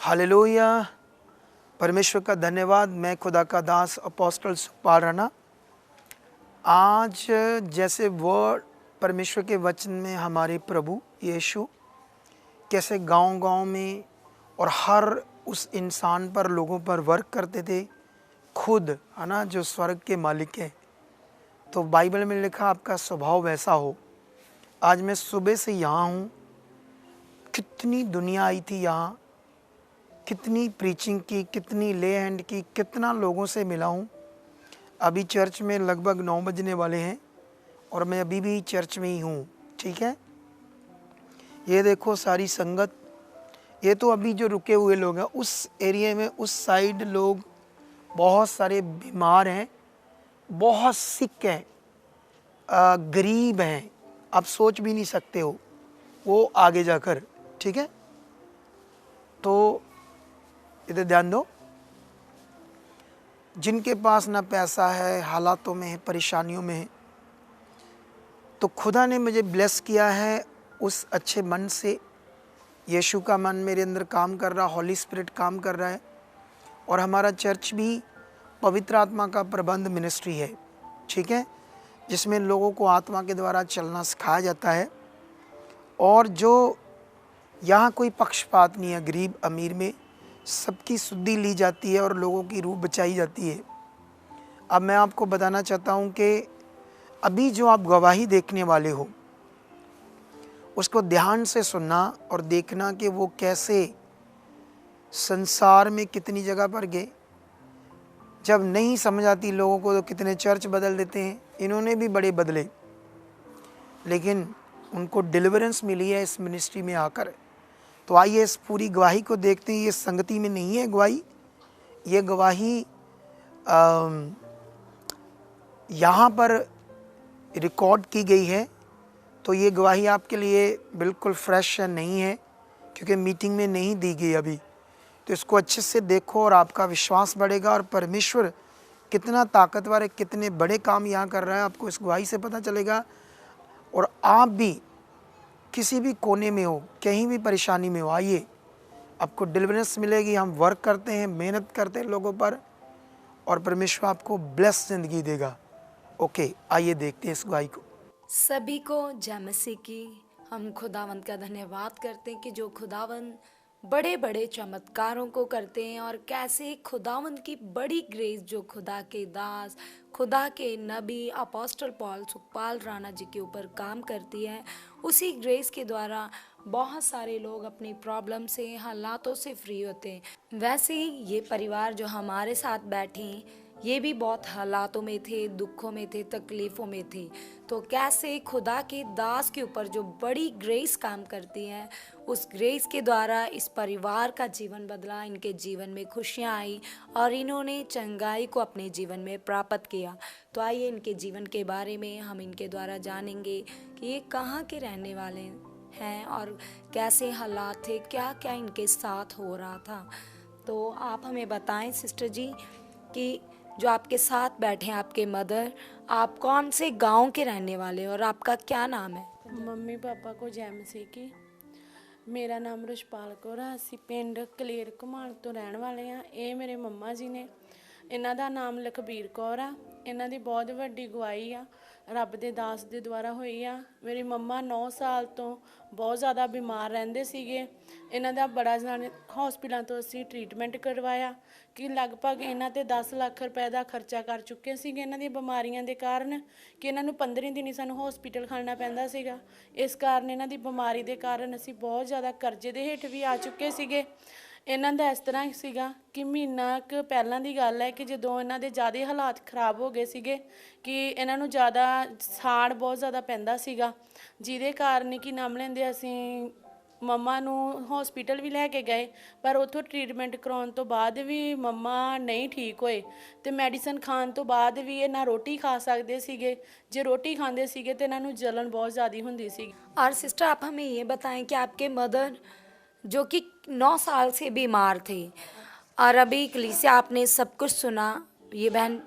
Hallelujah. परमेश्वर का धन्यवाद। मैं खुदा का दास अपोस्टल सुखपाल राणा। आज जैसे वर्ड परमेश्वर के वचन में हमारे प्रभु यीशु कैसे गांव-गांव में और हर उस इंसान पर, लोगों पर वर्क करते थे, खुद है ना, जो स्वर्ग के मालिक है। तो बाइबल में लिखा आपका स्वभाव वैसा हो। आज मैं सुबह से यहाँ हूँ। कितनी दुनिया आई थी यहाँ, कितनी प्रीचिंग की, कितनी ले हैंड की, कितना लोगों से मिला हूँ। अभी चर्च में लगभग 9 बजने वाले हैं और मैं अभी भी चर्च में ही हूँ। ठीक है, ये देखो सारी संगत। ये तो अभी जो रुके हुए लोग हैं उस एरिया में, उस साइड लोग बहुत सारे बीमार हैं, बहुत सिक हैं, गरीब हैं, आप सोच भी नहीं सकते हो वो आगे जाकर। ठीक है, तो इधर ध्यान दो। जिनके पास ना पैसा है, हालातों में है, परेशानियों में है, तो खुदा ने मुझे ब्लेस किया है उस अच्छे मन से। यीशु का मन मेरे अंदर काम कर रहा, हॉली स्पिरिट काम कर रहा है। और हमारा चर्च भी पवित्र आत्मा का प्रबंध मिनिस्ट्री है। ठीक है, जिसमें लोगों को आत्मा के द्वारा चलना सिखाया जाता है। और जो यहाँ कोई पक्षपात नहीं है, गरीब अमीर में सबकी शुद्धि ली जाती है और लोगों की रूह बचाई जाती है। अब मैं आपको बताना चाहता हूँ कि अभी जो आप गवाही देखने वाले हो, उसको ध्यान से सुनना और देखना कि वो कैसे संसार में कितनी जगह पर गए। जब नहीं समझ आती लोगों को तो कितने चर्च बदल देते हैं। इन्होंने भी बड़े बदले, लेकिन उनको डिलीवरेंस मिली है इस मिनिस्ट्री में आकर। तो आइए इस पूरी गवाही को देखते हैं। ये संगति में नहीं है गवाही, ये गवाही यहाँ पर रिकॉर्ड की गई है। तो ये गवाही आपके लिए बिल्कुल फ्रेश नहीं है, क्योंकि मीटिंग में नहीं दी गई अभी। तो इसको अच्छे से देखो और आपका विश्वास बढ़ेगा और परमेश्वर कितना ताकतवर है, कितने बड़े काम यहाँ कर रहा है, आपको इस गवाही से पता चलेगा। और आप भी किसी भी कोने में हो, कहीं भी परेशानी में हो, आइए, आपको डिलीवरेंस मिलेगी। हम वर्क करते हैं, मेहनत करते हैं लोगों पर, और परमेश्वर आपको ब्लेस जिंदगी देगा। ओके, आइए देखते हैं इस गवाही को। सभी को जय मसीह की। हम खुदावंत का धन्यवाद करते हैं कि जो खुदावंत बड़े बड़े चमत्कारों को करते हैं, और कैसे खुदावंत की बड़ी ग्रेस जो खुदा के दास, खुदा के नबी अपोस्टल पॉल सुखपाल राणा जी के ऊपर काम करती है। उसी ग्रेस के द्वारा बहुत सारे लोग अपनी प्रॉब्लम से, हालातों से फ्री होते हैं। वैसे ही ये परिवार जो हमारे साथ बैठे हैं, ये भी बहुत हालातों में थे, दुखों में थे, तकलीफ़ों में थे। तो कैसे खुदा के दास के ऊपर जो बड़ी ग्रेस काम करती है, उस ग्रेस के द्वारा इस परिवार का जीवन बदला, इनके जीवन में खुशियाँ आई और इन्होंने चंगाई को अपने जीवन में प्राप्त किया। तो आइए इनके जीवन के बारे में हम इनके द्वारा जानेंगे कि ये कहाँ के रहने वाले हैं और कैसे हालात थे, क्या क्या इनके साथ हो रहा था। तो आप हमें बताएं सिस्टर जी कि जो आपके साथ बैठे हैं, आपके मदर, आप कौन से गांव के रहने वाले हो और आपका क्या नाम है? ਮੰਮੀ ਪਾਪਾ ਕੋ ਜੈ ਮਸੀਹ ਕੀ। ਮੇਰਾ ਨਾਮ ਰਸ਼ਪਾਲ ਕੌਰ ਆ। ਅਸੀਂ ਪਿੰਡ ਕਲੇਰ ਘੁਮਾਣ ਤੋਂ ਰਹਿਣ ਵਾਲੇ ਆ। ਇਹ ਮੇਰੇ ਮੰਮਾ ਜੀ ਨੇ। ਇਹਨਾਂ ਦਾ ਨਾਮ ਲਖਬੀਰ ਕੌਰ ਆ। ਇਹਨਾਂ ਦੀ ਬਹੁਤ ਵੱਡੀ ਗਵਾਹੀ ਆ, ਰੱਬ ਦੇ ਦਾਸ ਦੇ ਦੁਆਰਾ ਹੋਈ ਆ। ਮੇਰੀ ਮੰਮਾ 9 ਸਾਲ ਤੋਂ ਬਹੁਤ ਜ਼ਿਆਦਾ ਬਿਮਾਰ ਰਹਿੰਦੇ ਸੀਗੇ। ਇਹਨਾਂ ਦਾ ਬੜਾ ਜਾਣੇ ਹਸਪੀਟਲਾਂ ਤੋਂ ਅਸੀਂ ਟ੍ਰੀਟਮੈਂਟ ਕਰਵਾਇਆ ਕਿ ਲਗਭਗ ਇਹਨਾਂ 'ਤੇ 10 ਲੱਖ ਰੁਪਏ ਦਾ ਖਰਚਾ ਕਰ ਚੁੱਕੇ ਸੀਗੇ ਇਹਨਾਂ ਦੀਆਂ ਬਿਮਾਰੀਆਂ ਦੇ ਕਾਰਨ, ਕਿ ਇਹਨਾਂ ਨੂੰ 15 ਦਿਨ ਹੀ ਸਾਨੂੰ ਹਸਪੀਟਲ ਖੜਨਾ ਪੈਂਦਾ ਸੀਗਾ। ਇਸ ਕਾਰਨ ਇਹਨਾਂ ਦੀ ਬਿਮਾਰੀ ਦੇ ਕਾਰਨ ਅਸੀਂ ਬਹੁਤ ਜ਼ਿਆਦਾ ਕਰਜ਼ੇ ਦੇ ਹੇਠ ਵੀ ਆ ਚੁੱਕੇ ਸੀਗੇ। ਇਹਨਾਂ ਦਾ ਇਸ ਤਰ੍ਹਾਂ ਸੀਗਾ ਕਿ ਮਹੀਨਾ ਕੁ ਪਹਿਲਾਂ ਦੀ ਗੱਲ ਹੈ ਕਿ ਜਦੋਂ ਇਹਨਾਂ ਦੇ ਜ਼ਿਆਦਾ ਹਾਲਾਤ ਖਰਾਬ ਹੋ ਗਏ ਸੀਗੇ, ਕਿ ਇਹਨਾਂ ਨੂੰ ਜ਼ਿਆਦਾ ਸਾੜ ਬਹੁਤ ਜ਼ਿਆਦਾ ਪੈਂਦਾ ਸੀਗਾ, ਜਿਹਦੇ ਕਾਰਨ ਕਿ ਨਾਮ ਲੈਂਦੇ ਅਸੀਂ ਮੰਮਾ ਨੂੰ ਹਸਪੀਟਲ ਵੀ ਲੈ ਕੇ ਗਏ। ਪਰ ਉੱਥੋਂ ਟ੍ਰੀਟਮੈਂਟ ਕਰਾਉਣ ਤੋਂ ਬਾਅਦ ਵੀ ਮੰਮਾ ਨਹੀਂ ਠੀਕ ਹੋਏ ਅਤੇ ਮੈਡੀਸਨ ਖਾਣ ਤੋਂ ਬਾਅਦ ਵੀ ਇਹ ਨਾ ਰੋਟੀ ਖਾ ਸਕਦੇ ਸੀਗੇ। ਜੇ ਰੋਟੀ ਖਾਂਦੇ ਸੀਗੇ ਤਾਂ ਇਹਨਾਂ ਨੂੰ ਜਲਨ बहुत ज़्यादा ਹੁੰਦੀ ਸੀ। और सिस्टर आप हमें ये बताएं कि आपके मदर जो कि 9 साल से बीमार थे, और अभी कलीसिया आपने सब कुछ सुना, ये बहन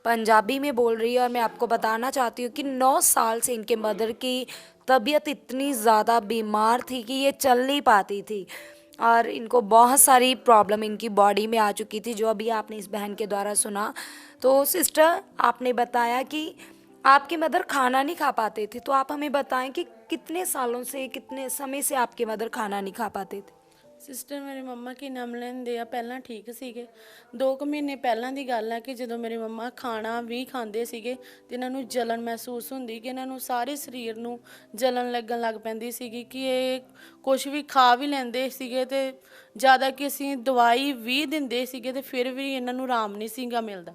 पंजाबी में बोल रही है और मैं आपको बताना चाहती हूँ कि 9 साल से इनके मदर की तबीयत इतनी ज़्यादा बीमार थी कि ये चल नहीं पाती थी। और इनको बहुत सारी प्रॉब्लम इनकी बॉडी में आ चुकी थी, जो अभी आपने इस बहन के द्वारा सुना। तो सिस्टर, आपने बताया कि आपकी मदर खाना नहीं खा पाते थे, तो आप हमें बताएं कि कितने सालों से, कितने समय से आपके मदर खाना नहीं खा पाते थे? ਸਿਸਟਰ ਮੇਰੇ ਮੰਮਾ ਕੀ ਨਾਮ ਲੈਂਦੇ ਆ, ਪਹਿਲਾਂ ਠੀਕ ਸੀਗੇ। 2 ਕੁ ਮਹੀਨੇ ਪਹਿਲਾਂ ਦੀ ਗੱਲ ਹੈ ਕਿ ਜਦੋਂ ਮੇਰੇ ਮੰਮਾ ਖਾਣਾ ਵੀ ਖਾਂਦੇ ਸੀਗੇ ਤੇ ਇਹਨਾਂ ਨੂੰ ਜਲਨ ਮਹਿਸੂਸ ਹੁੰਦੀ, ਕਿ ਇਹਨਾਂ ਨੂੰ ਸਾਰੇ ਸਰੀਰ ਨੂੰ ਜਲਨ ਲੱਗਣ ਲੱਗ ਪੈਂਦੀ ਸੀਗੀ, ਕਿ ਇਹ ਕੁਝ ਵੀ ਖਾ ਵੀ ਲੈਂਦੇ ਸੀਗੇ ਤੇ ਜ਼ਿਆਦਾ ਕਿ ਅਸੀਂ ਦਵਾਈ ਵੀ ਦਿੰਦੇ ਸੀਗੇ ਤੇ ਫਿਰ ਵੀ ਇਹਨਾਂ ਨੂੰ ਆਰਾਮ ਨਹੀਂ ਸੀਗਾ ਮਿਲਦਾ।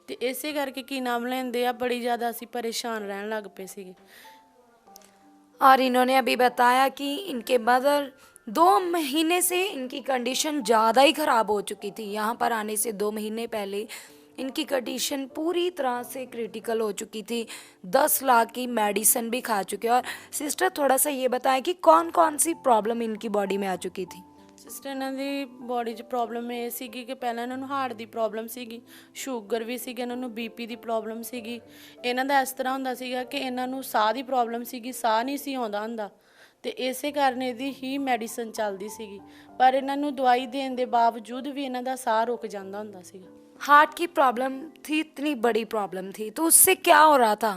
ਤੇ ਇਸੇ ਕਰਕੇ ਕੀ ਨਾਮ ਲੈਂਦੇ ਆ, ਬੜੀ ਜ਼ਿਆਦਾ ਅਸੀਂ ਪਰੇਸ਼ਾਨ ਰਹਿਣ ਲੱਗ ਪਏ ਸੀਗੇ। और इन्होंने अभी बताया कि इनके मदर 2 महीने से इनकी कंडीशन ज़्यादा ही ख़राब हो चुकी थी। यहाँ पर आने से 2 महीने पहले इनकी कंडीशन पूरी तरह से क्रिटिकल हो चुकी थी। 10 लाख की मेडिसिन भी खा चुके। और सिस्टर, थोड़ा सा ये बताएं कि कौन कौन सी प्रॉब्लम इनकी बॉडी में आ चुकी थी? ਸਿਸਟਰ, ਇਹਨਾਂ ਦੀ ਬੋਡੀ 'ਚ ਪ੍ਰੋਬਲਮ ਇਹ ਸੀਗੀ ਕਿ ਪਹਿਲਾਂ ਇਹਨਾਂ ਨੂੰ ਹਾਰਟ ਦੀ ਪ੍ਰੋਬਲਮ ਸੀਗੀ, ਸ਼ੂਗਰ ਵੀ ਸੀਗੀ, ਇਹਨਾਂ ਨੂੰ ਬੀਪੀ ਦੀ ਪ੍ਰੋਬਲਮ ਸੀਗੀ। ਇਹਨਾਂ ਦਾ ਇਸ ਤਰ੍ਹਾਂ ਹੁੰਦਾ ਸੀਗਾ ਕਿ ਇਹਨਾਂ ਨੂੰ ਸਾਹ ਦੀ ਪ੍ਰੋਬਲਮ ਸੀਗੀ, ਸਾਹ ਨਹੀਂ ਸੀ ਆਉਂਦਾ ਹੁੰਦਾ ਤੇ ਇਸੇ ਕਾਰਨ ਇਹਦੀ ਹੀ ਮੈਡੀਸਨ ਚੱਲਦੀ ਸੀਗੀ। ਪਰ ਇਹਨਾਂ ਨੂੰ ਦਵਾਈ ਦੇਣ ਦੇ ਬਾਵਜੂਦ ਵੀ ਇਹਨਾਂ ਦਾ ਸਾਹ ਰੁਕ ਜਾਂਦਾ ਹੁੰਦਾ ਸੀਗਾ। हार्ट की प्रॉब्लम थी, इतनी बड़ी प्रॉब्लम थी, तो उससे क्या हो रहा था?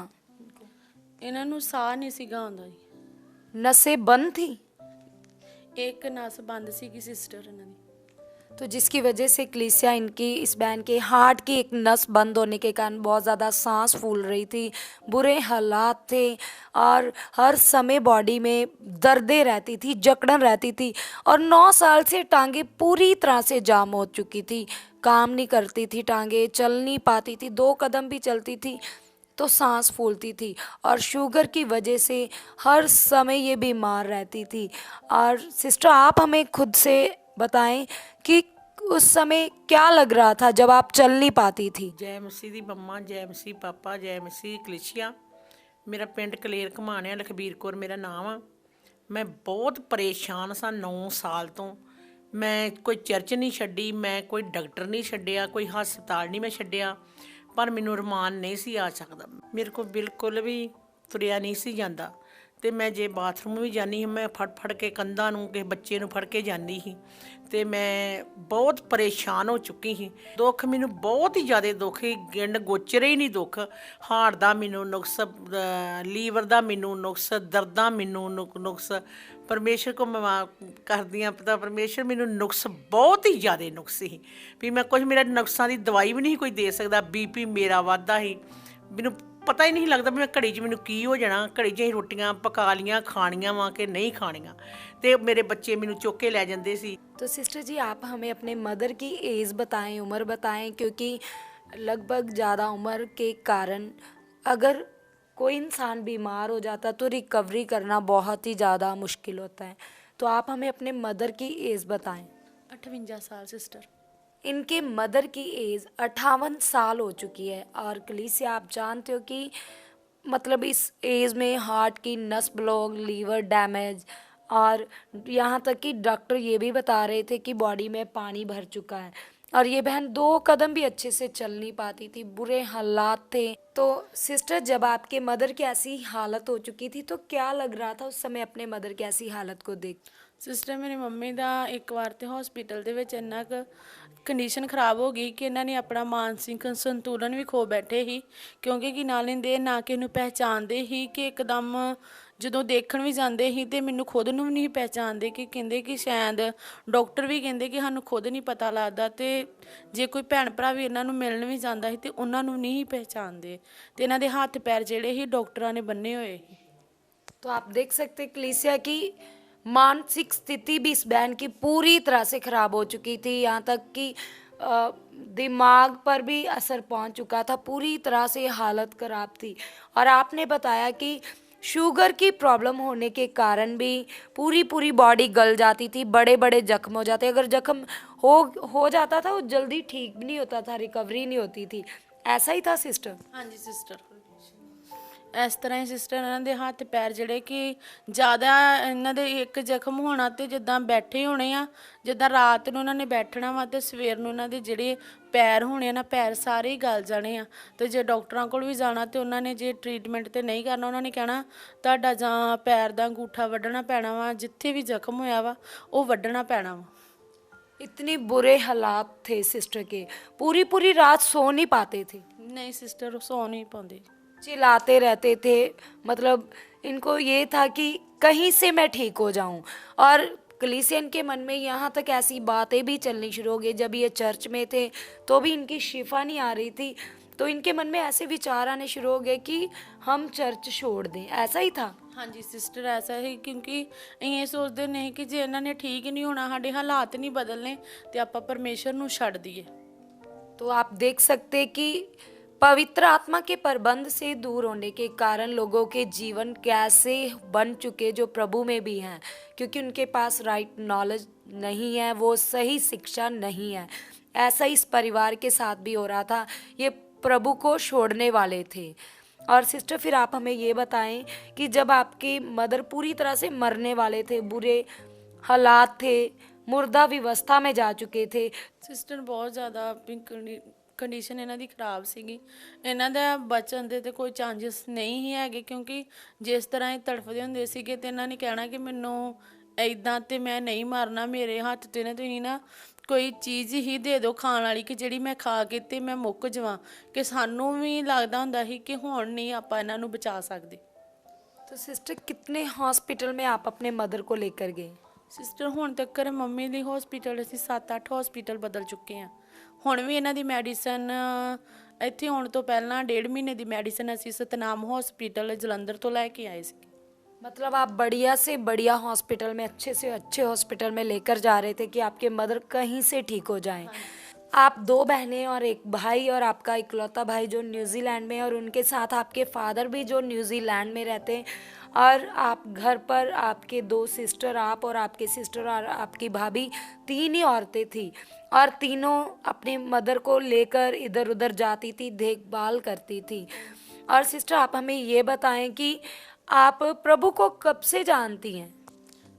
ਇਹਨਾਂ ਨੂੰ ਸਾਹ ਨਹੀਂ ਸੀਗਾ ਆਉਂਦਾ ਜੀ। नसें बंद थी, ਇੱਕ ਨਸ ਬੰਦ ਸੀਗੀ ਸਿਸਟਰ ਇਹਨਾਂ ਦੀ। तो जिसकी वजह से क्लीसिया, इनकी इस बहन के हार्ट की एक नस बंद होने के कारण बहुत ज़्यादा सांस फूल रही थी, बुरे हालात थे और हर समय बॉडी में दर्दें रहती थी, जकड़न रहती थी। और 9 साल से टांगे पूरी तरह से जाम हो चुकी थी, काम नहीं करती थी, टांगे चल नहीं पाती थी, 2 कदम भी चलती थी तो सांस फूलती थी। और शुगर की वजह से हर समय ये बीमार रहती थी। और सिस्टर, आप हमें खुद से बताएं कि उस समय क्या लग रहा था जब आप चल नहीं पाती थी? ਜੈ ਮਸੀਹ ਦੀ ਮੰਮਾ, ਜੈ ਮਸੀਹ ਪਾਪਾ, ਜੈ ਮਸੀਹ ਕਲੀਸ਼ੀਆ। ਮੇਰਾ ਪਿੰਡ ਕਲੇਰ ਘਮਾਣਿਆ, ਲਖਬੀਰ ਕੌਰ ਮੇਰਾ ਨਾਮ ਆ। ਮੈਂ ਬਹੁਤ ਪਰੇਸ਼ਾਨ ਸਾਂ 9 ਸਾਲ ਤੋਂ। ਮੈਂ ਕੋਈ ਚਰਚ ਨਹੀਂ ਛੱਡੀ, ਮੈਂ ਕੋਈ ਡਾਕਟਰ ਨਹੀਂ ਛੱਡਿਆ, ਕੋਈ ਹਸਪਤਾਲ ਨਹੀਂ ਮੈਂ ਛੱਡਿਆ, ਪਰ ਮੈਨੂੰ ਰਮਾਨ ਨਹੀਂ ਸੀ ਆ ਸਕਦਾ। ਮੇਰੇ ਕੋਲ ਬਿਲਕੁਲ ਵੀ ਤੁਰਿਆ ਨਹੀਂ ਸੀ ਜਾਂਦਾ ਤੇ ਮੈਂ ਜੇ ਬਾਥਰੂਮ ਵੀ ਜਾਂਦੀ ਸੀ, ਮੈਂ ਫੜ ਕੇ ਕੰਧਾਂ ਨੂੰ ਕਿਸੇ ਬੱਚੇ ਨੂੰ ਫੜ ਕੇ ਜਾਂਦੀ ਸੀ ਤੇ ਮੈਂ ਬਹੁਤ ਪਰੇਸ਼ਾਨ ਹੋ ਚੁੱਕੀ ਸੀ। ਦੁੱਖ ਮੈਨੂੰ ਬਹੁਤ ਹੀ ਜ਼ਿਆਦਾ ਦੁੱਖ ਸੀ, ਗਿੰਡ ਗੋਚਰੇ ਹੀ ਨਹੀਂ ਦੁੱਖ। ਹਾਰਟ ਦਾ ਮੈਨੂੰ ਨੁਕਸ, ਲੀਵਰ ਦਾ ਮੈਨੂੰ ਨੁਕਸ, ਦਰਦਾਂ ਮੈਨੂੰ ਨੁਕਸ। ਪਰਮੇਸ਼ਰ ਕੋ ਮੈਂ ਕਰਦੀ ਹਾਂ ਪਤਾ, ਪਰਮੇਸ਼ਰ ਮੈਨੂੰ ਨੁਕਸ ਬਹੁਤ ਹੀ ਜ਼ਿਆਦਾ ਨੁਕਸ ਸੀ ਵੀ ਮੈਂ ਕੁਝ, ਮੇਰਾ ਨੁਕਸਾਂ ਦੀ ਦਵਾਈ ਵੀ ਨਹੀਂ ਕੋਈ ਦੇ ਸਕਦਾ। ਬੀਪੀ ਮੇਰਾ ਵੱਧਦਾ ਸੀ, ਮੈਨੂੰ ਪਤਾ ਹੀ ਨਹੀਂ ਲੱਗਦਾ ਵੀ ਮੈਂ ਘੜੀ 'ਚ ਮੈਨੂੰ ਕੀ ਹੋ ਜਾਣਾ। ਘੜੀ 'ਚ ਅਸੀਂ ਰੋਟੀਆਂ ਪਕਾ ਲੀਆਂ, ਖਾਣੀਆਂ ਵਾ ਕਿ ਨਹੀਂ ਖਾਣੀਆਂ, ਤੇ ਮੇਰੇ ਬੱਚੇ ਮੈਨੂੰ ਚੁੱਕ ਕੇ ਲੈ ਜਾਂਦੇ ਸੀ। तो सिस्टर जी, आप हमें अपने मदर की एज बताएं, उम्र बताएं, क्योंकि लगभग ज़्यादा उम्र के कारण अगर कोई इंसान बीमार हो जाता तो रिकवरी करना बहुत ही ज़्यादा मुश्किल होता है। तो आप हमें अपने मदर की एज बताएं। 58 साल सिस्टर। इनके मदर की एज 58 साल हो चुकी है। और कलीसिया, आप जानते हो कि मतलब इस एज में हार्ट की नस ब्लॉक, लीवर डैमेज, और यहाँ तक कि डॉक्टर ये भी बता रहे थे कि बॉडी में पानी भर चुका है। और ये बहन 2 कदम भी अच्छे से चल नहीं पाती थी, बुरे हालात थे। तो सिस्टर, जब आपके मदर की ऐसी हालत हो चुकी थी तो क्या लग रहा था उस समय अपने मदर की ऐसी हालत को देख? ਸਿਸਟਰ, ਮੇਰੀ ਮੰਮੀ ਦਾ ਇੱਕ ਵਾਰ ਤੇ ਹਸਪੀਟਲ ਦੇ ਵਿੱਚ ਇੰਨਾ ਕੁ ਕੰਡੀਸ਼ਨ ਖਰਾਬ ਹੋ ਗਈ ਕਿ ਇਹਨਾਂ ਨੇ ਆਪਣਾ ਮਾਨਸਿਕ ਸੰਤੁਲਨ ਵੀ ਖੋ ਬੈਠੇ ਸੀ, ਕਿਉਂਕਿ ਕਿ ਨਾ ਲੈਂਦੇ ਨਾ ਕਿਸੇ ਨੂੰ ਪਹਿਚਾਣਦੇ ਸੀ, ਕਿ ਇੱਕਦਮ ਜਦੋਂ ਦੇਖਣ ਵੀ ਜਾਂਦੇ ਸੀ ਤੇ ਮੈਨੂੰ ਖੁਦ ਨੂੰ ਵੀ ਨਹੀਂ ਪਹਿਚਾਣਦੇ, ਕਿ ਕਹਿੰਦੇ ਕਿ ਸ਼ਾਇਦ ਡਾਕਟਰ ਵੀ ਕਹਿੰਦੇ ਕਿ ਸਾਨੂੰ ਖੁਦ ਨਹੀਂ ਪਤਾ ਲੱਗਦਾ, ਤੇ ਜੇ ਕੋਈ ਭੈਣ ਭਰਾ ਵੀ ਇਹਨਾਂ ਨੂੰ ਮਿਲਣ ਵੀ ਜਾਂਦਾ ਸੀ ਤੇ ਉਹਨਾਂ ਨੂੰ ਨਹੀਂ ਪਹਿਚਾਣਦੇ, ਤੇ ਇਹਨਾਂ ਦੇ ਹੱਥ ਪੈਰ ਜਿਹੜੇ ਸੀ ਡਾਕਟਰਾਂ ਨੇ ਬੰਨੇ ਹੋਏ ਸੀ। तो आप देख सकते कलीसिया की मानसिक स्थिति भी इस बहन की पूरी तरह से ख़राब हो चुकी थी। यहाँ तक कि दिमाग पर भी असर पहुंच चुका था, पूरी तरह से हालत ख़राब थी। और आपने बताया कि शुगर की प्रॉब्लम होने के कारण भी पूरी बॉडी गल जाती थी, बड़े बड़े जख्म हो जाते। अगर जख्म हो जाता था वो जल्दी ठीक भी नहीं होता था, रिकवरी नहीं होती थी। ऐसा ही था सिस्टर? ਹਾਂਜੀ ਸਿਸਟਰ। ਇਸ ਤਰ੍ਹਾਂ ਹੀ ਸਿਸਟਰ ਇਹਨਾਂ ਦੇ ਹੱਥ ਪੈਰ ਜਿਹੜੇ ਕਿ ਜ਼ਿਆਦਾ ਇਹਨਾਂ ਦੇ ਇੱਕ ਜ਼ਖਮ ਹੋਣਾ ਤੇ ਜਿੱਦਾਂ ਬੈਠੇ ਹੋਣੇ ਆ, ਜਿੱਦਾਂ ਰਾਤ ਨੂੰ ਇਹਨਾਂ ਨੇ ਬੈਠਣਾ ਵਾ ਤੇ ਸਵੇਰ ਨੂੰ ਇਹਨਾਂ ਦੇ ਜਿਹੜੇ ਪੈਰ ਹੋਣੇ ਆ ਨਾ, ਪੈਰ ਸਾਰੇ ਹੀ ਗਲ ਜਾਣੇ ਆ। ਤੇ ਜੇ ਡਾਕਟਰਾਂ ਕੋਲ ਵੀ ਜਾਣਾ ਤੇ ਉਹਨਾਂ ਨੇ ਜੇ ਟਰੀਟਮੈਂਟ ਤੇ ਨਹੀਂ ਕਰਨਾ, ਉਹਨਾਂ ਨੇ ਕਹਿਣਾ ਤੁਹਾਡਾ ਜਾਂ ਪੈਰ ਦਾ ਅੰਗੂਠਾ ਵੱਢਣਾ ਪੈਣਾ ਵਾ, ਜਿੱਥੇ ਵੀ ਜ਼ਖਮ ਹੋਇਆ ਵਾ ਉਹ ਵੱਢਣਾ ਪੈਣਾ ਵਾ। इतने बुरे हालात थे सिस्टर के, पूरी पूरी रात सो नहीं पाते थे, ਨਹੀਂ ਸਿਸਟਰ ਸੌ ਨਹੀਂ ਪਾਉਂਦੇ। चिल्लाते रहते थे। मतलब इनको ये था कि कहीं से मैं ठीक हो जाऊं। और कलीसियन के मन में यहाँ तक ऐसी बातें भी चलनी शुरू हो गई। जब ये चर्च में थे तो भी इनकी शिफा नहीं आ रही थी, तो इनके मन में ऐसे विचार आने शुरू हो गए कि हम चर्च छोड़ दें। ऐसा ही था। ਹਾਂਜੀ ਸਿਸਟਰ ਐਸਾ ਹੀ, ਕਿਉਂਕਿ ਅਸੀਂ ਇਹ ਸੋਚਦੇ ਨਹੀਂ ਕਿ ਜੇ ਇਹਨਾਂ ਨੇ ਠੀਕ ਨਹੀਂ ਹੋਣਾ, ਸਾਡੇ ਹਾਲਾਤ ਨਹੀਂ ਬਦਲਨੇ ਤੇ ਆਪਾਂ ਪਰਮੇਸ਼ਰ ਨੂੰ ਛੱਡ ਦਈਏ। तो आप देख सकते कि पवित्र आत्मा के प्रबंध से दूर होने के कारण लोगों के जीवन कैसे बन चुके जो प्रभु में भी हैं, क्योंकि उनके पास राइट नॉलेज नहीं है, वो सही शिक्षा नहीं है। ऐसा ही इस परिवार के साथ भी हो रहा था। ये प्रभु को छोड़ने वाले थे। और सिस्टर फिर आप हमें ये बताएं कि जब आपके मदर पूरी तरह से मरने वाले थे, बुरे हालात थे, मुर्दा व्यवस्था में जा चुके थे, ਸਿਸਟਰ ਬਹੁਤ ਜ਼ਿਆਦਾ ਕੰਡੀਸ਼ਨ ਇਹਨਾਂ ਦੀ ਖਰਾਬ ਸੀਗੀ। ਇਹਨਾਂ ਦਾ ਬਚਣ ਦੇ ਤੇ ਕੋਈ ਚਾਂਸਸ ਨਹੀਂ ਹੀ ਹੈਗੇ, ਕਿਉਂਕਿ ਜਿਸ ਤਰ੍ਹਾਂ ਇਹ ਤੜਫਦੇ ਹੁੰਦੇ ਸੀਗੇ ਤੇ ਇਹਨਾਂ ਨੇ ਕਹਿਣਾ ਕਿ ਮੈਨੂੰ ਐਦਾਂ ਤੇ ਮੈਂ ਨਹੀਂ ਮਰਨਾ, ਮੇਰੇ ਹੱਥ ਤੇ ਨਾ ਤੁਸੀਂ ਨਾ ਕੋਈ ਚੀਜ਼ ਹੀ ਦੇ ਦਿਓ ਖਾਣ ਵਾਲੀ ਕਿ ਜਿਹੜੀ ਮੈਂ ਖਾ ਕੇ ਤੇ ਮੈਂ ਮੁੱਕ ਜਾਵਾਂ। ਕਿ ਸਾਨੂੰ ਵੀ ਲੱਗਦਾ ਹੁੰਦਾ ਸੀ ਕਿ ਹੁਣ ਨਹੀਂ ਆਪਾਂ ਇਹਨਾਂ ਨੂੰ ਬਚਾ ਸਕਦੇ। तो सिस्टर कितने हॉस्पिटल में आप अपने मदर को लेकर गए? ਸਿਸਟਰ ਹੁਣ ਤੱਕ ਮੰਮੀ ਦੀ ਹਸਪੀਟਲ ਅਸੀਂ 7-8 ਹਸਪੀਟਲ ਬਦਲ ਚੁੱਕੇ ਹਾਂ। ਹੁਣ ਵੀ ਇਹਨਾਂ ਦੀ ਮੈਡੀਸਨ ਇੱਥੇ ਆਉਣ ਤੋਂ ਪਹਿਲਾਂ 1.5 ਮਹੀਨੇ ਦੀ ਮੈਡੀਸਨ ਅਸੀਂ ਸਤਨਾਮ ਹਸਪੀਟਲ ਜਲੰਧਰ ਤੋਂ ਲੈ ਕੇ ਆਏ ਸੀ। मतलब आप बढ़िया से बढ़िया हॉस्पिटल में, अच्छे से अच्छे हॉस्पिटल में लेकर जा रहे थे कि आपके मदर कहीं से ठीक हो जाएं। आप 2 बहनें और 1 भाई और आपका इकलौता भाई जो न्यूजीलैंड में, और उनके साथ आपके फादर भी जो न्यूजीलैंड में रहते हैं, और आप घर पर आपके 2 सिस्टर, आप और आपके सिस्टर और आपकी भाभी, 3 ही औरतें थी, और तीनों अपने मदर को लेकर इधर उधर जाती थी, देखभाल करती थी। और सिस्टर आप हमें ये बताएं कि आप प्रभु को कब से जानती हैं?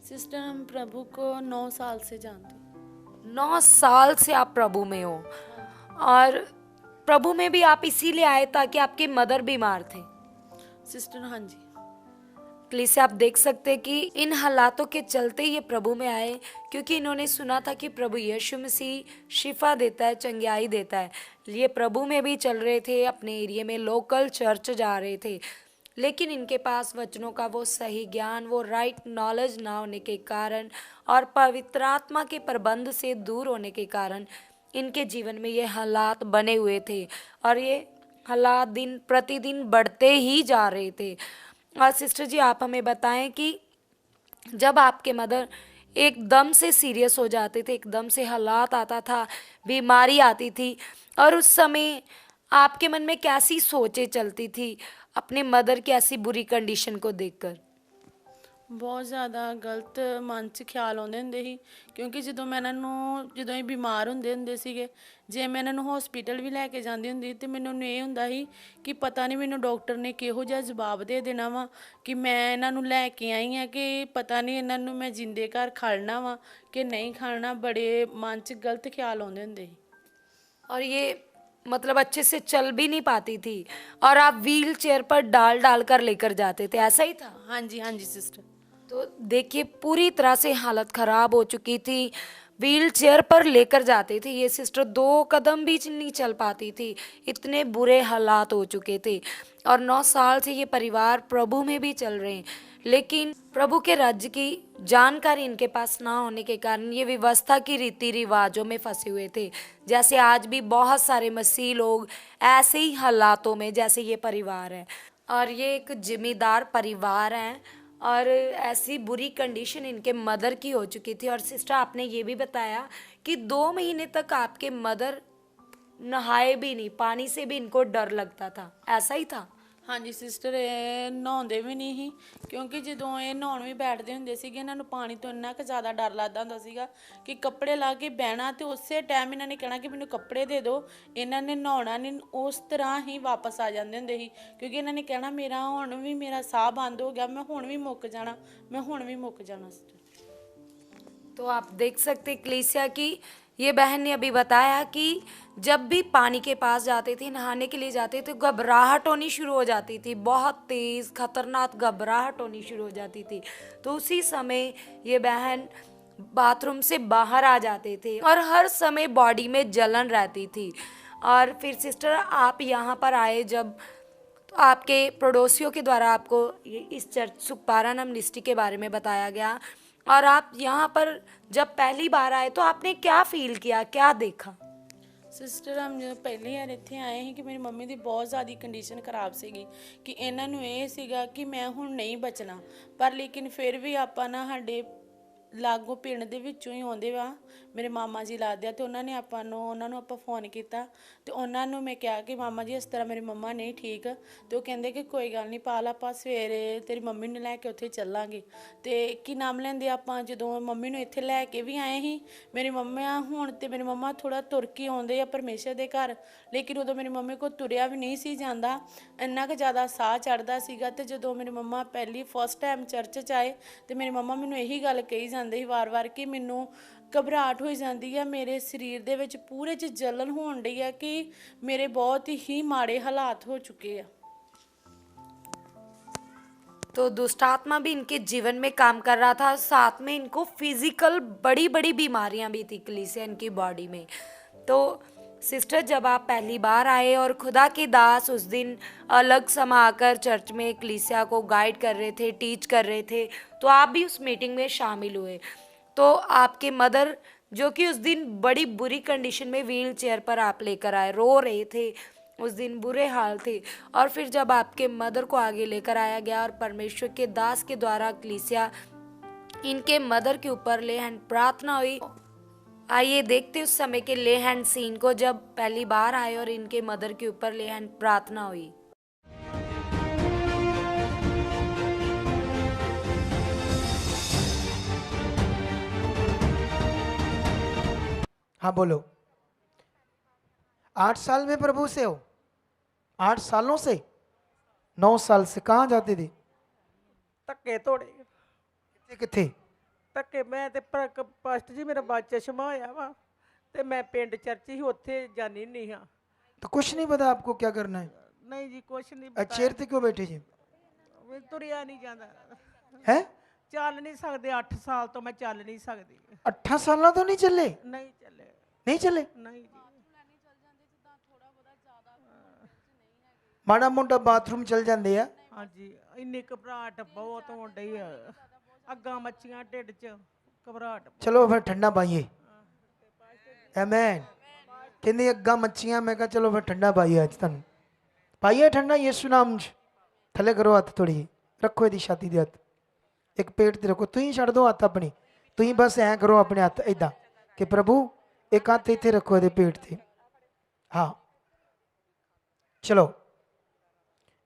सिस्टर हम प्रभु को 9 साल से जानते हैं। 9 साल से आप प्रभु में हो, और प्रभु में भी आप इसीलिए आए ताकि आपके मदर बीमार थे। सिस्टर हाँ जी। प्लीज आप देख सकते हैं कि इन हालातों के चलते ये प्रभु में आए, क्योंकि इन्होंने सुना था कि प्रभु यीशु मसीह शिफा देता है, चंगाई देता है। ये प्रभु में भी चल रहे थे, अपने एरिया में लोकल चर्च जा रहे थे, लेकिन इनके पास वचनों का वो सही ज्ञान, वो राइट नॉलेज ना होने के कारण और पवित्र आत्मा के प्रबंध से दूर होने के कारण इनके जीवन में ये हालात बने हुए थे, और ये हालात दिन प्रतिदिन बढ़ते ही जा रहे थे। और सिस्टर जी आप हमें बताएं कि जब आपके मदर एकदम से सीरियस हो जाते थे, एकदम से हालात आता था, बीमारी आती थी, और उस समय आपके मन में कैसी सोचें चलती थी अपने मदर की ऐसी बुरी कंडीशन को देखकर? ਬਹੁਤ ਜ਼ਿਆਦਾ ਗਲਤ ਮਨ 'ਚ ਖਿਆਲ ਆਉਂਦੇ ਹੁੰਦੇ ਸੀ, ਕਿਉਂਕਿ ਜਦੋਂ ਇਹ ਬਿਮਾਰ ਹੁੰਦੇ ਸੀਗੇ, ਜੇ ਮੈਂ ਇਹਨਾਂ ਨੂੰ ਹਸਪੀਟਲ ਵੀ ਲੈ ਕੇ ਜਾਂਦੀ ਹੁੰਦੀ ਤੇ ਮੈਨੂੰ ਇਹ ਹੁੰਦਾ ਸੀ ਕਿ ਪਤਾ ਨਹੀਂ ਮੈਨੂੰ ਡਾਕਟਰ ਨੇ ਕਿਹੋ ਜਿਹਾ ਜਵਾਬ ਦੇ ਦੇਣਾ ਵਾ ਕਿ ਮੈਂ ਇਹਨਾਂ ਨੂੰ ਲੈ ਕੇ ਆਈ ਹਾਂ, ਕਿ ਪਤਾ ਨਹੀਂ ਇਹਨਾਂ ਨੂੰ ਮੈਂ ਜਿੰਦੇ ਘਰ ਖੜਨਾ ਵਾ ਕਿ ਨਹੀਂ ਖੜਨਾ। ਬੜੇ ਮਨ 'ਚ ਗਲਤ ਖਿਆਲ ਆਉਂਦੇ ਹੁੰਦੇ ਸੀ। और ये मतलब अच्छे से चल भी नहीं पाती थी, और आप व्हील चेयर पर डाल कर लेकर जाते थे, ऐसा ही था? हाँ जी हाँ जी सिस्टर। तो देखिए पूरी तरह से हालत ख़राब हो चुकी थी, व्हील चेयर पर लेकर जाते थे ये सिस्टर, 2 कदम भी नहीं चल पाती थी, इतने बुरे हालात हो चुके थे। और 9 साल से ये परिवार प्रभु में भी चल रहे हैं, लेकिन प्रभु के राज्य की जानकारी इनके पास ना होने के कारण ये व्यवस्था की रीति रिवाजों में फंसे हुए थे। जैसे आज भी बहुत सारे मसीह लोग ऐसे ही हालातों में जैसे ये परिवार है, और ये एक जिम्मेदार परिवार हैं, और ऐसी बुरी कंडीशन इनके मदर की हो चुकी थी। और सिस्टर आपने ये भी बताया कि 2 महीने तक आपके मदर नहाए भी नहीं, पानी से भी इनको डर लगता था, ऐसा ही था? ਹਾਂਜੀ ਸਿਸਟਰ, ਇਹ ਨਹਾਉਂਦੇ ਵੀ ਨਹੀਂ ਸੀ ਕਿਉਂਕਿ ਜਦੋਂ ਇਹ ਨਹਾਉਣ ਵੀ ਬੈਠਦੇ ਹੁੰਦੇ ਸੀਗੇ ਇਹਨਾਂ ਨੂੰ ਪਾਣੀ ਤੋਂ ਇੰਨਾ ਕੁ ਜ਼ਿਆਦਾ ਡਰ ਲੱਗਦਾ ਹੁੰਦਾ ਸੀਗਾ ਕਿ ਕੱਪੜੇ ਲਾ ਕੇ ਬਹਿਣਾ ਤੇ ਉਸੇ ਟਾਈਮ ਇਹਨਾਂ ਨੇ ਕਹਿਣਾ ਕਿ ਮੈਨੂੰ ਕੱਪੜੇ ਦੇ ਦਿਓ। ਇਹਨਾਂ ਨੇ ਨਹਾਉਣਾ ਨਹੀਂ, ਉਸ ਤਰ੍ਹਾਂ ਹੀ ਵਾਪਸ ਆ ਜਾਂਦੇ ਹੁੰਦੇ ਸੀ ਕਿਉਂਕਿ ਇਹਨਾਂ ਨੇ ਕਹਿਣਾ ਮੇਰਾ ਹੁਣ ਵੀ ਮੇਰਾ ਸਾਹ ਬੰਦ ਹੋ ਗਿਆ, ਮੈਂ ਹੁਣ ਵੀ ਮੁੱਕ ਜਾਣਾ, ਮੈਂ ਹੁਣ भी मुक जाना। तो आप देख सकते कलीसिया की ये बहन ने अभी बताया कि जब भी पानी के पास जाते थे, नहाने के लिए जाते थे, घबराहट होनी शुरू हो जाती थी, बहुत तेज़ खतरनाक घबराहट होनी शुरू हो जाती थी। तो उसी समय ये बहन बाथरूम से बाहर आ जाते थे और हर समय बॉडी में जलन रहती थी। और फिर सिस्टर आप यहाँ पर आए जब, तो आपके पड़ोसियों के द्वारा आपको इस चर्च सुखपारा मिनिस्ट्री के बारे में बताया गया और आप यहाँ पर जब पहली बार आए तो आपने क्या फील किया, क्या देखा? ਸਿਸਟਰ ਹਮ ਜਦੋਂ ਪਹਿਲੀ ਵਾਰ ਇੱਥੇ ਆਏ ਸੀ ਕਿ ਮੇਰੀ ਮੰਮੀ ਦੀ ਬਹੁਤ ਜ਼ਿਆਦਾ ਕੰਡੀਸ਼ਨ ਖਰਾਬ ਸੀਗੀ ਕਿ ਇਹਨਾਂ ਨੂੰ ਇਹ ਸੀਗਾ ਕਿ ਮੈਂ ਹੁਣ ਨਹੀਂ ਬਚਣਾ, ਪਰ ਲੇਕਿਨ ਫਿਰ ਵੀ ਆਪਾਂ ਨਾ ਸਾਡੇ ਲਾਗੋਂ ਪਿੰਡ ਦੇ ਵਿੱਚੋਂ ਹੀ ਆਉਂਦੇ ਵਾ ਮੇਰੇ ਮਾਮਾ ਜੀ ਲੱਗਦੇ ਆ ਤੇ ਉਹਨਾਂ ਨੇ ਉਹਨਾਂ ਨੂੰ ਆਪਾਂ ਫੋਨ ਕੀਤਾ ਤੇ ਉਹਨਾਂ ਨੂੰ ਮੈਂ ਕਿਹਾ ਕਿ ਮਾਮਾ ਜੀ ਇਸ ਤਰ੍ਹਾਂ ਮੇਰੀ ਮੰਮਾ ਨਹੀਂ ਠੀਕ ਤੇ ਉਹ ਕਹਿੰਦੇ ਕਿ ਕੋਈ ਗੱਲ ਨਹੀਂ ਪਾਲ, ਆਪਾਂ ਸਵੇਰੇ ਤੇਰੀ ਮੰਮੀ ਨੂੰ ਲੈ ਕੇ ਉੱਥੇ ਚੱਲਾਂਗੇ। ਤੇ ਕੀ ਨਾਮ ਲੈਂਦੇ ਆਪਾਂ ਜਦੋਂ ਮੰਮੀ ਨੂੰ ਇੱਥੇ ਲੈ ਕੇ ਵੀ ਆਏ ਸੀ, ਮੇਰੀ ਮੰਮਾ ਹੁਣ ਤੇ ਮੇਰੀ ਮੰਮਾ ਥੋੜਾ ਤੁਰ ਕੇ ਆਉਂਦੇ ਆ ਪਰਮੇਸ਼ਰ ਦੇ ਘਰ, ਲੇਕਿਨ ਉਦੋਂ ਮੇਰੀ ਮੰਮੀ ਕੋਲ ਤੁਰਿਆ ਵੀ ਨਹੀਂ ਸੀ ਜਾਂਦਾ, ਇੰਨਾ ਕੁ ਜ਼ਿਆਦਾ ਸਾਹ ਚੜਦਾ ਸੀਗਾ। ਤੇ ਜਦੋਂ ਮੇਰੀ ਮੰਮਾ ਫਸਟ ਟਾਈਮ ਚਰਚ 'ਚ ਆਏ ਤੇ ਮੇਰੀ ਮੰਮਾ ਮੈਨੂੰ ਇਹੀ ਗੱਲ ਕਹੀ ਜਾਂਦੇ ਸੀ ਵਾਰ-ਵਾਰ ਕਿ ਮੈਨੂੰ ਘਬਰਾਹਟ ਹੋਈ ਜਾਂਦੀ ਆ, ਮੇਰੇ ਸਰੀਰ ਦੇ ਵਿੱਚ ਪੂਰੇ 'ਚ ਜਲਨ ਹੋਣ ਡਈ ਆ ਕਿ ਮੇਰੇ ਬਹੁਤ ਹੀ ਮਾੜੇ ਹਾਲਾਤ ਹੋ चुके हैं। तो दुष्ट आत्मा भी इनके जीवन में काम कर रहा था, साथ में इनको फिजिकल बड़ी बड़ी बीमारियां भी थी कलीसिया इनकी बॉडी में। तो सिस्टर जब आप पहली बार आए और खुदा के दास उस दिन अलग समय आकर चर्च में कलीसिया को गाइड कर रहे थे, टीच कर रहे थे, तो आप भी उस मीटिंग में शामिल हुए। तो आपके मदर जो कि उस दिन बड़ी बुरी कंडीशन में व्हील चेयर पर आप लेकर आए, रो रहे थे, उस दिन बुरे हाल थे। और फिर जब आपके मदर को आगे लेकर आया गया और परमेश्वर के दास के द्वारा कलीसिया इनके मदर के ऊपर ले हैंड प्रार्थना हुई। आइए देखते उस समय के ले हैंड सीन को जब पहली बार आए और इनके मदर के ऊपर ले हैंड प्रार्थना हुई। हाँ बोलो। 8 साल में प्रभु से हो? 8 सालों से? 9 साल से कहाँ जाते थे? ਧੱਕੇ ਤੋੜੇ किथे किथे? ਧੱਕੇ ਮੈਂ ਤੇ ਪਾਸਟ ਜੀ ਮੇਰਾ ਬੱਚਾ ਸ਼ਮਾਇਆ ਵਾ ਤੇ ਮੈਂ ਪਿੰਡ ਚਰਚ ਹੀ ਉੱਥੇ ਜਾਣੀ ਨਹੀਂ ਹਾਂ। तो कुछ नहीं पता आपको क्या करना है? ਨਹੀਂ ਜੀ ਕੁਛ ਨਹੀਂ चेयर पे क्यों बैठे जी? ਤੁਰਿਆ ਨਹੀਂ ਜਾਂਦਾ, है ਚੱਲ ਨਹੀਂ ਸਕਦੇ, 8 ਸਾਲ ਤੋਂ ਮੈਂ ਚੱਲ ਨਹੀਂ ਸਕਦੀ। 8 साल तो नहीं चले? ਨਹੀਂ ਚੱਲੇ, नहीं चले? ਨਹੀਂ ਜੀ। माड़ा मोटा बाथरूम चल जाते हैं। ਹਾਂਜੀ ਇੰਨੀ ਘਬਰਾਹਟ ਬਹੁਤ ਹੋਣ ਡਈ ਆ, ਅੱਗਾ ਮੱਛੀਆਂ ਢਿੱਡ 'ਚ ਘਬਰਾਹਟ। चलो फिर ठंडा पाइए। आमीन। कहते अग्गा मच्छियां, मैं कहा चलो फिर ठंडा पाइए अज तुम पाइए ठंडा। यीशु नाम च थले करो हथ, थोड़ी रखो यदि छाती दे हथ, एक पेट ते रखो, तुम छड़ दो हथ अपनी, तुम बस ऐ करो अपने हथ इदा कि प्रभु एक हथ इत्थे रखो ये पेट ते। हाँ चलो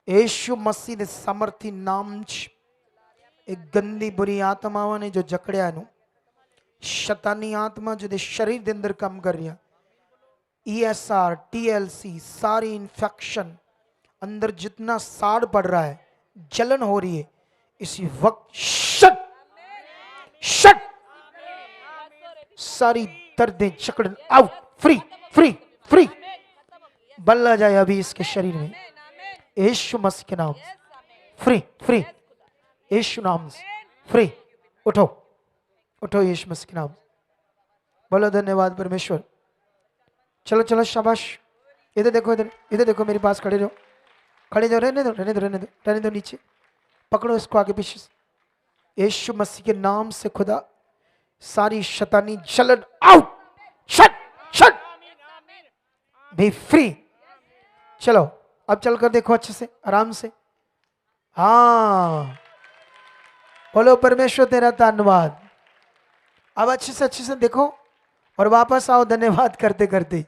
यीशु मसीह दे सामर्थी नाम च एक गंदी बुरी आत्मावां ने जो जकड़िया नू, शैतानी आत्मा जो शरीर के अंदर काम कर रही, ESR TLC सारी इन्फेक्शन अंदर जितना साड़ पड़ रहा है, जलन हो रही है, इसी वक्त शट शट सारी दर्दें जकड़न आउट, फ्री फ्री फ्री बल्ला जाए अभी इसके शरीर में यीशु मसीह के नाम से। फ्री फ्री यीशु नाम से फ्री। उठो उठो यीशु मसीह के नाम से। बोलो धन्यवाद परमेश्वर। चलो चलो शाबाश। इधर देखो, इधर देखो, मेरे पास खड़े रहो, खड़े जाओ, रहने दो रहने दो रहने दो रहने दो, नीचे पकड़ो इसको आगे पीछे से। यीशु मसीह के नाम से खुदा सारी शैतानी जलन out, shut shut, B free. चलो अब चलकर देखो अच्छे से, आराम से। हाँ बोलो परमेश्वर तेरा धन्यवाद। अब अच्छे से देखो और वापस आओ धन्यवाद करते करते,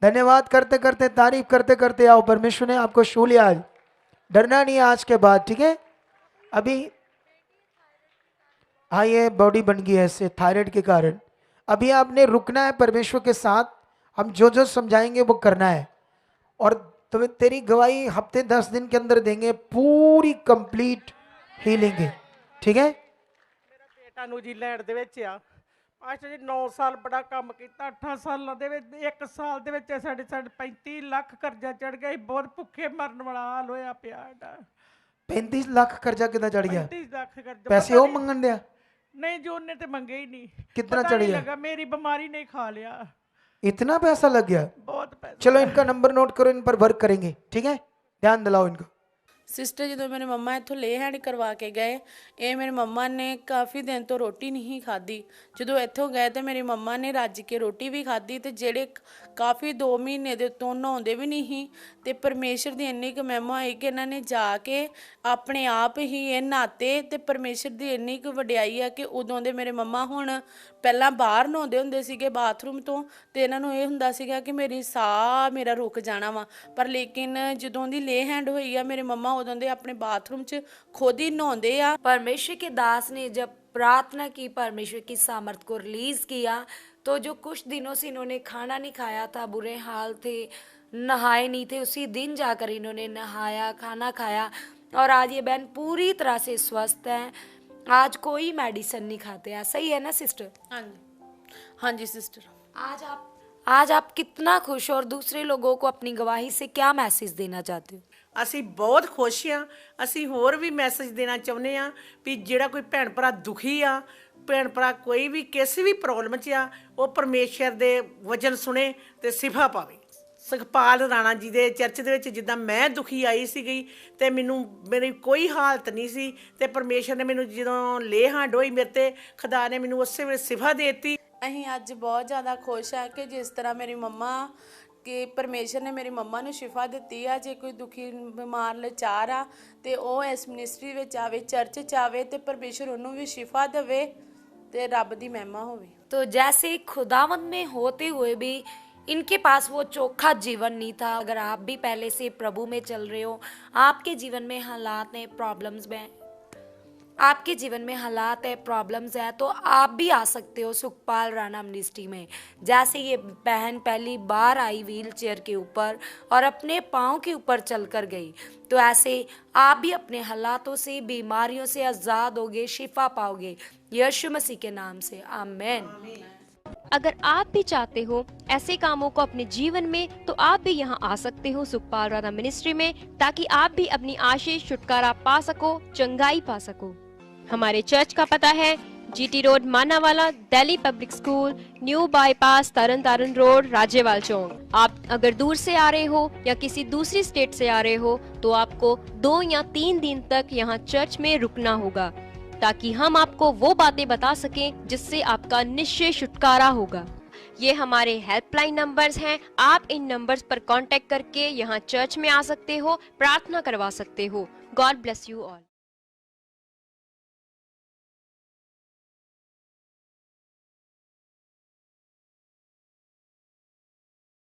धन्यवाद करते करते, तारीफ करते करते आओ। परमेश्वर ने आपको छू लिया आज, डरना नहीं है आज के बाद, ठीक है। अभी हाँ, ये बॉडी बन गई है इससे थायराइड के कारण। अभी आपने रुकना है परमेश्वर के साथ, हम जो जो समझाएंगे वो करना है। और तुम्हें तेरी गवाही हफ्ते 10 दिन के अंदर देंगे, पूरी कंप्लीट हीलिंग है, ठीक है। ਮੇਰਾ ਬੇਟਾ ਨਿਊਜ਼ੀਲੈਂਡ ਦੇ ਵਿੱਚ ਆ ਪਾਸਟਰ ਜੀ 9 ਸਾਲ ਬੜਾ ਕੰਮ ਕੀਤਾ 8 ਸਾਲਾਂ ਦੇ ਵਿੱਚ 1 ਸਾਲ ਦੇ ਵਿੱਚ ਸਾਡੇ 35 ਲੱਖ ਕਰਜ਼ਾ ਚੜ ਗਿਆ ਸੀ ਬਹੁਤ ਭੁੱਖੇ ਮਰਨ ਵਾਲਾ ਹਾਲ ਹੋਇਆ ਪਿਆ ਸਾਡਾ 35 लाख कर्जा कितना चढ़ गया? 35 ਲੱਖ ਕਰਜ਼ਾ पैसे पता वो नहीं- मंगन दिया? नहीं जो उनने तो मंगे ही नहीं कितना पता चढ़ नहीं गया? लगा मेरी बीमारी ने खा लिया इतना पैसा लग गया? बहुत पैसा चलो इनका नंबर नोट करो, इन पर वर्क करेंगे, ठीक है। ध्यान दिलाओ इनको। ਸਿਸਟਰ ਜਦੋਂ ਮੇਰੇ ਮੰਮਾ ਇੱਥੋਂ ਲੇ ਹੈਂਡ ਕਰਵਾ ਕੇ ਗਏ, ਇਹ ਮੇਰੇ ਮੰਮਾ ਨੇ ਕਾਫੀ ਦਿਨ ਤੋਂ ਰੋਟੀ ਨਹੀਂ ਖਾਧੀ। ਜਦੋਂ ਇੱਥੋਂ ਗਏ ਤੇ ਮੇਰੀ ਮੰਮਾ ਨੇ ਰੱਜ ਕੇ ਰੋਟੀ ਵੀ ਖਾਧੀ ਤੇ ਜਿਹੜੇ ਕਾਫੀ 2 ਮਹੀਨੇ ਦੇ ਤੋਂ ਨਹਾਉਂਦੇ ਵੀ ਨਹੀਂ ਤੇ ਪਰਮੇਸ਼ਰ ਦੀ ਇੰਨੀ ਕੁ ਮਹਿਮਾ ਹੋਈ ਕਿ ਇਹਨਾਂ ਨੇ ਜਾ ਕੇ ਆਪਣੇ ਆਪ ਹੀ ਇਹ ਨਹਾਤੇ ਤੇ ਪਰਮੇਸ਼ਰ ਦੀ ਇੰਨੀ ਕੁ ਵਡਿਆਈ ਆ ਕਿ ਉਦੋਂ ਦੇ ਮੇਰੇ ਮੰਮਾ ਹੁਣ ਪਹਿਲਾਂ ਬਾਹਰ ਨਹਾਉਂਦੇ ਹੁੰਦੇ ਸੀਗੇ ਬਾਥਰੂਮ ਤੋਂ ਤੇ ਇਹਨਾਂ ਨੂੰ ਇਹ ਹੁੰਦਾ ਸੀਗਾ ਕਿ ਮੇਰੀ ਸਾਹ ਮੇਰਾ ਰੁਕ ਜਾਣਾ ਵਾ, ਪਰ ਲੇਕਿਨ ਜਦੋਂ ਦੀ ਲੇ ਹੈਂਡ ਹੋਈ ਆ ਮੇਰੇ ਮੰਮਾ उदों दे अपने बाथरूम च खुद ही नहाते आ। परमेश्वर के दास ने जब प्रार्थना की, परमेश्वर की सामर्थ को रिलीज किया, तो जो कुछ दिनों से इन्होंने खाना नहीं खाया था, बुरे हाल थे, नहाए नहीं थे, उसी दिन जाकर इन्होंने नहाया, खाना खाया और आज ये बहन पूरी तरह से स्वस्थ है। आज कोई मेडिसिन नहीं खाते हैं, सही है ना सिस्टर? हाँ जी, हाँ जी सिस्टर। आज आप कितना खुश हो और दूसरे लोगों को अपनी गवाही से क्या मैसेज देना चाहते हो? ਅਸੀਂ ਬਹੁਤ ਖੁਸ਼ ਆ। ਅਸੀਂ ਹੋਰ ਵੀ ਮੈਸੇਜ ਦੇਣਾ ਚਾਹੁੰਦੇ ਆ ਵੀ ਜਿਹੜਾ ਕੋਈ ਭੈਣ ਭਰਾ ਦੁਖੀ ਆ, ਭੈਣ ਭਰਾ ਕੋਈ ਵੀ ਕਿਸੇ ਵੀ ਪ੍ਰੋਬਲਮ 'ਚ ਆ, ਉਹ ਪਰਮੇਸ਼ਰ ਦੇ ਵਚਨ ਸੁਣੇ ਤੇ ਸਿਫਾ ਪਾਵੇ। ਸੁਖਪਾਲ ਰਾਣਾ ਜੀ ਦੇ ਚਰਚ ਦੇ ਵਿੱਚ ਜਿੱਦਾਂ ਮੈਂ ਦੁਖੀ ਆਈ ਸੀਗੀ ਤੇ ਮੇਰੀ ਕੋਈ ਹਾਲਤ ਨਹੀਂ ਸੀ ਤੇ ਪਰਮੇਸ਼ਰ ਨੇ ਮੈਨੂੰ ਜਦੋਂ ਲੇਹਾਂ ਡੋਈ ਮੇਰੇ ਤੇ ਖੁਦਾ ਨੇ ਮੈਨੂੰ ਉਸੇ ਵੇਲੇ ਸਿਫਾ ਦੇ ਦਿੱਤੀ। ਅਸੀਂ ਅੱਜ ਬਹੁਤ ਜ਼ਿਆਦਾ ਖੁਸ਼ ਆ ਕਿ ਜਿਸ ਤਰ੍ਹਾਂ ਮੇਰੀ ਮੰਮਾ ਕਿ ਪਰਮੇਸ਼ਰ ਨੇ ਮੇਰੀ ਮੰਮਾ ਨੂੰ ਸ਼ਿਫਾ ਦਿੱਤੀ ਆ। ਜੇ ਕੋਈ ਦੁਖੀ ਬਿਮਾਰ ਲਾਚਾਰ ਆ ਤੇ ਉਹ ਇਸ ਮਿਨਿਸਟਰੀ ਵਿੱਚ ਆਵੇ, ਚਰਚ 'ਚ ਆਵੇ ਤੇ ਪਰਮੇਸ਼ਰ ਉਹਨੂੰ ਵੀ ਸ਼ਿਫਾ ਦੇਵੇ ਤੇ ਰੱਬ ਦੀ ਮਹਿਮਾ ਹੋਵੇ। तो जैसे खुदावंद में होते हुए भी इनके पास वो चोखा जीवन नहीं था। अगर आप भी पहले से प्रभु में चल रहे हो, आपके जीवन में हालात हैं, प्रॉब्लम्स में आपके जीवन में हालात है, प्रॉब्लम्स है, तो आप भी आ सकते हो सुखपाल राणा मिनिस्ट्री में। जैसे ये बहन पहली बार आई व्हील चेयर के ऊपर और अपने पाँव के ऊपर चलकर गई, तो ऐसे आप भी अपने हालातों से, बीमारियों से आज़ाद होगे, शिफा पाओगे यीशु मसीह के नाम से, आमीन। अगर आप भी चाहते हो ऐसे कामों को अपने जीवन में, तो आप भी यहाँ आ सकते हो सुखपाल राणा मिनिस्ट्री में, ताकि आप भी अपनी आशीष छुटकारा पा सको, चंगाई पा सको। हमारे चर्च का पता है GT road Manawala, Delhi public school, new bypass, Taran Taran road, Rajyawal chowk. आप अगर दूर से आ रहे हो या किसी दूसरी स्टेट से आ रहे हो, तो आपको 2 या 3 दिन तक यहाँ चर्च में रुकना होगा, ताकि हम आपको वो बातें बता सकें जिससे आपका निश्चय छुटकारा होगा। ये हमारे हेल्पलाइन नंबर्स हैं। आप इन नंबर्स पर कांटेक्ट करके यहाँ चर्च में आ सकते हो, प्रार्थना करवा सकते हो। God bless you all.